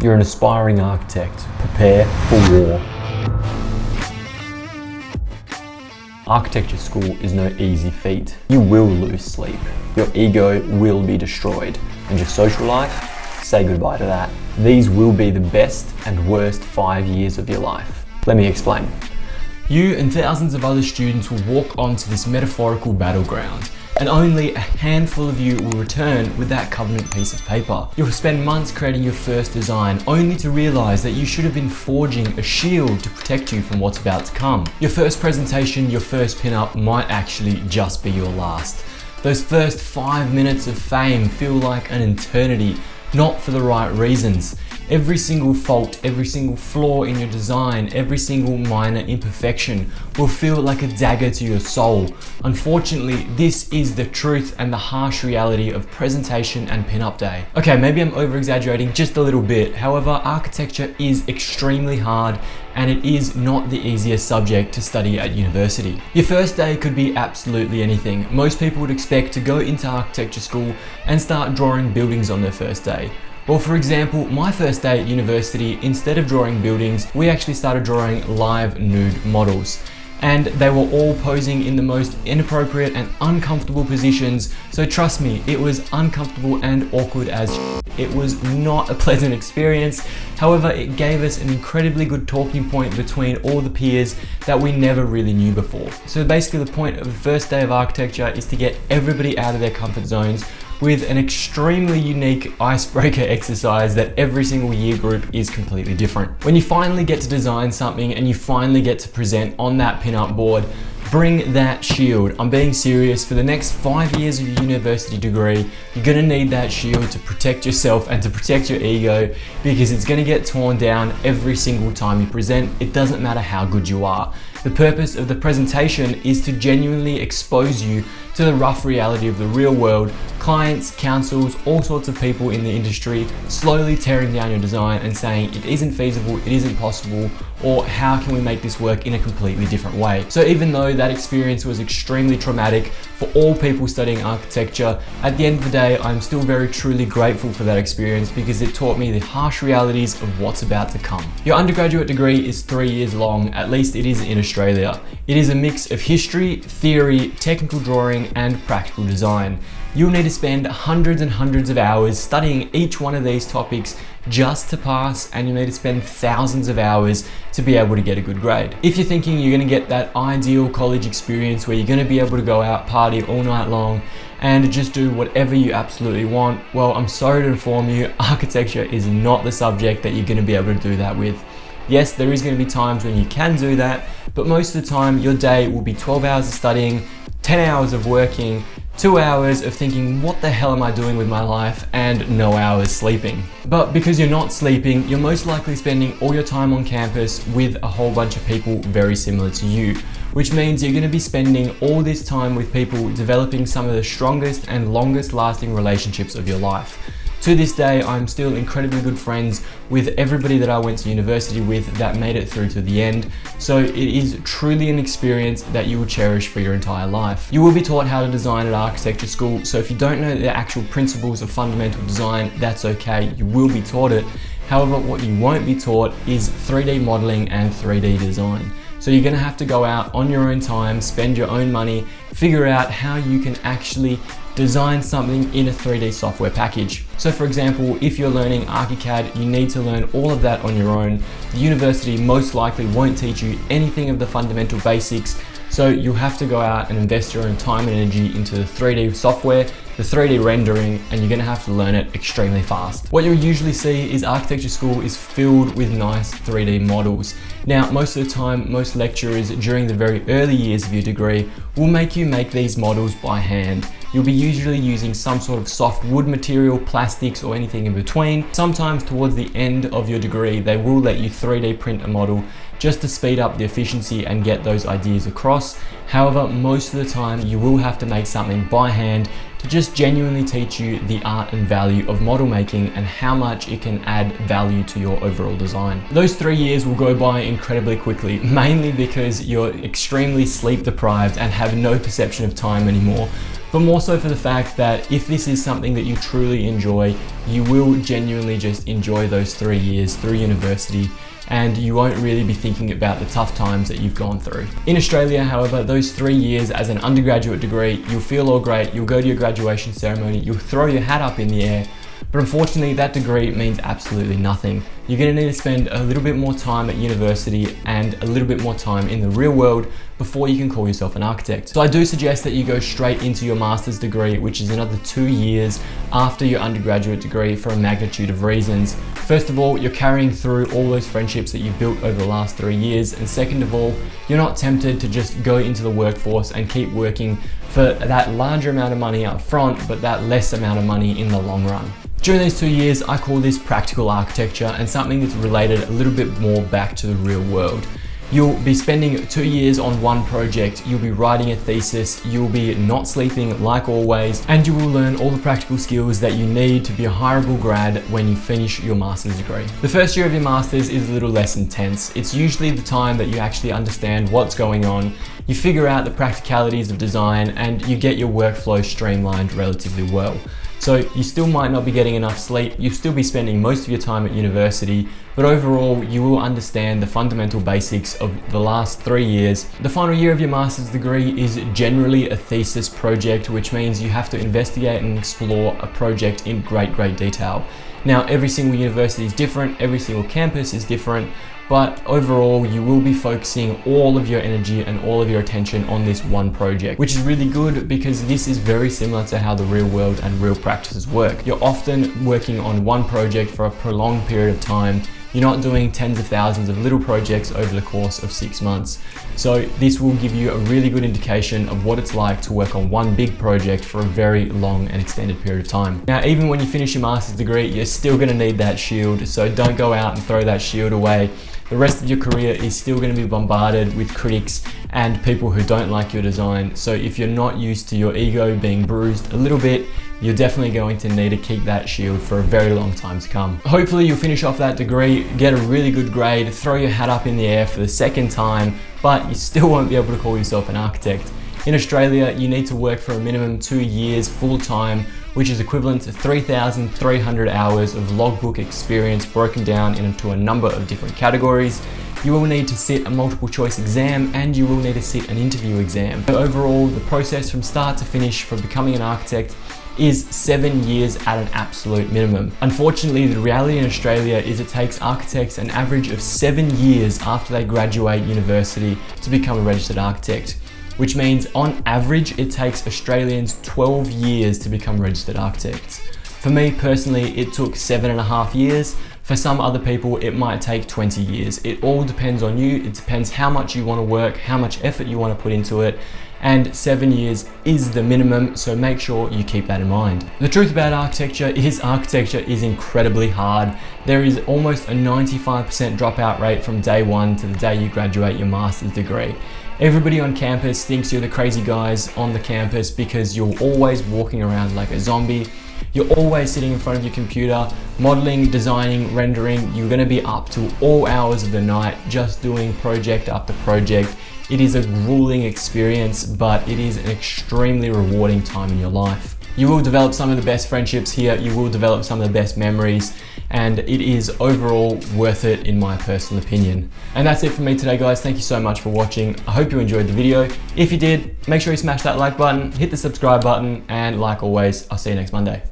You're an aspiring architect. Prepare for war. Architecture school is no easy feat. You will lose sleep. Your ego will be destroyed. And your social life? Say goodbye to that. These will be the best and worst 5 years of your life. Let me explain. You and thousands of other students will walk onto this metaphorical battleground, and only a handful of you will return with that covenant piece of paper. You'll spend months creating your first design, only to realize that you should have been forging a shield to protect you from what's about to come. Your first presentation, your first pinup might actually just be your last. Those first 5 minutes of fame feel like an eternity, not for the right reasons. Every single fault, every single flaw in your design, every single minor imperfection will feel like a dagger to your soul. Unfortunately, this is the truth and the harsh reality of presentation and pinup day. Okay, maybe I'm over-exaggerating just a little bit. However, architecture is extremely hard and it is not the easiest subject to study at university. Your first day could be absolutely anything. Most people would expect to go into architecture school and start drawing buildings on their first day. Well, for example, my first day at university, instead of drawing buildings, we actually started drawing live nude models. And they were all posing in the most inappropriate and uncomfortable positions. So trust me, it was uncomfortable and awkward as shit. It was not a pleasant experience. However, it gave us an incredibly good talking point between all the peers that we never really knew before. So basically the point of the first day of architecture is to get everybody out of their comfort zones with an extremely unique icebreaker exercise that every single year group is completely different. When you finally get to design something and you finally get to present on that pinup board, bring that shield. I'm being serious. For the next 5 years of your university degree, you're gonna need that shield to protect yourself and to protect your ego, because it's gonna get torn down every single time you present. It doesn't matter how good you are. The purpose of the presentation is to genuinely expose you to the rough reality of the real world, clients, councils, all sorts of people in the industry slowly tearing down your design and saying it isn't feasible, it isn't possible, or how can we make this work in a completely different way. So even though that experience was extremely traumatic for all people studying architecture, at the end of the day, I'm still very truly grateful for that experience because it taught me the harsh realities of what's about to come. Your undergraduate degree is 3 years long, at least it is in Australia. It is a mix of history, theory, technical drawing, and practical design. You'll need to spend hundreds and hundreds of hours studying each one of these topics just to pass, and you need to spend thousands of hours to be able to get a good grade. If you're thinking you're gonna get that ideal college experience where you're gonna be able to go out, party all night long, and just do whatever you absolutely want, well, I'm sorry to inform you, architecture is not the subject that you're gonna be able to do that with. Yes, there is gonna be times when you can do that, but most of the time your day will be 12 hours of studying, 10 hours of working, 2 hours of thinking, what the hell am I doing with my life, and no hours sleeping. But because you're not sleeping, you're most likely spending all your time on campus with a whole bunch of people very similar to you, which means you're gonna be spending all this time with people developing some of the strongest and longest lasting relationships of your life. To this day, I'm still incredibly good friends with everybody that I went to university with that made it through to the end. So it is truly an experience that you will cherish for your entire life. You will be taught how to design at architecture school. So if you don't know the actual principles of fundamental design, that's okay. You will be taught it. However, what you won't be taught is 3D modeling and 3D design. So you're gonna have to go out on your own time, spend your own money, figure out how you can actually design something in a 3D software package. So for example, if you're learning ArchiCAD, you need to learn all of that on your own. The university most likely won't teach you anything of the fundamental basics, so you'll have to go out and invest your own time and energy into the 3D software, the 3D rendering, and you're gonna have to learn it extremely fast. What you'll usually see is architecture school is filled with nice 3D models. Now, most of the time, most lecturers during the very early years of your degree will make you make these models by hand. You'll be usually using some sort of soft wood material, plastics, or anything in between. Sometimes towards the end of your degree, they will let you 3D print a model just to speed up the efficiency and get those ideas across. However, most of the time you will have to make something by hand to just genuinely teach you the art and value of model making and how much it can add value to your overall design. Those 3 years will go by incredibly quickly, mainly because you're extremely sleep deprived and have no perception of time anymore. but more so for the fact that if this is something that you truly enjoy, you will genuinely just enjoy those 3 years through university, and you won't really be thinking about the tough times that you've gone through. In Australia, however, those 3 years as an undergraduate degree, you'll feel all great, you'll go to your graduation ceremony, you'll throw your hat up in the air, but unfortunately that degree means absolutely nothing. You're going to need to spend a little bit more time at university and a little bit more time in the real world before you can call yourself an architect. So I do suggest that you go straight into your master's degree, which is another 2 years after your undergraduate degree, for a magnitude of reasons. First of all, you're carrying through all those friendships that you've built over the last 3 years, and second of all, you're not tempted to just go into the workforce and keep working for that larger amount of money up front, but that less amount of money in the long run. During these 2 years, I call this practical architecture, and something that's related a little bit more back to the real world. You'll be spending 2 years on one project, you'll be writing a thesis, you'll be not sleeping like always, and you will learn all the practical skills that you need to be a hireable grad when you finish your master's degree. The first year of your master's is a little less intense. It's usually the time that you actually understand what's going on, you figure out the practicalities of design, and you get your workflow streamlined relatively well. So you still might not be getting enough sleep, you'll still be spending most of your time at university, but overall you will understand the fundamental basics of the last 3 years. The final year of your master's degree is generally a thesis project, which means you have to investigate and explore a project in great detail. Now, every single university is different, every single campus is different, but overall you will be focusing all of your energy and all of your attention on this one project, which is really good because this is very similar to how the real world and real practices work. You're often working on one project for a prolonged period of time. You're not doing tens of thousands of little projects over the course of 6 months. So this will give you a really good indication of what it's like to work on one big project for a very long and extended period of time. Now, even when you finish your master's degree, you're still gonna need that shield, so don't go out and throw that shield away. The rest of your career is still going to be bombarded with critics and people who don't like your design. So if you're not used to your ego being bruised a little bit, you're definitely going to need to keep that shield for a very long time to come. Hopefully you'll finish off that degree, get a really good grade, throw your hat up in the air for the second time, but you still won't be able to call yourself an architect. In Australia, you need to work for a minimum 2 years full-time, which is equivalent to 3,300 hours of logbook experience broken down into a number of different categories. You will need to sit a multiple choice exam, and you will need to sit an interview exam. So overall, the process from start to finish for becoming an architect is 7 years at an absolute minimum. Unfortunately, the reality in Australia is it takes architects an average of 7 years after they graduate university to become a registered architect, which means on average it takes Australians 12 years to become registered architects. For me personally, it took 7.5 years. For some other people, it might take 20 years. It all depends on you. It depends how much you want to work, how much effort you want to put into it, and 7 years is the minimum, so make sure you keep that in mind. The truth about architecture is incredibly hard. There is almost a 95% dropout rate from day one to the day you graduate your master's degree. Everybody on campus thinks you're the crazy guys on the campus because you're always walking around like a zombie. You're always sitting in front of your computer, modeling, designing, rendering. You're gonna be up to all hours of the night just doing project after project. It is a grueling experience, but it is an extremely rewarding time in your life. You will develop some of the best friendships here, you will develop some of the best memories, and it is overall worth it in my personal opinion. And that's it from me today, guys. Thank you so much for watching. I hope you enjoyed the video. If you did, make sure you smash that like button, hit the subscribe button, and like always, I'll see you next Monday.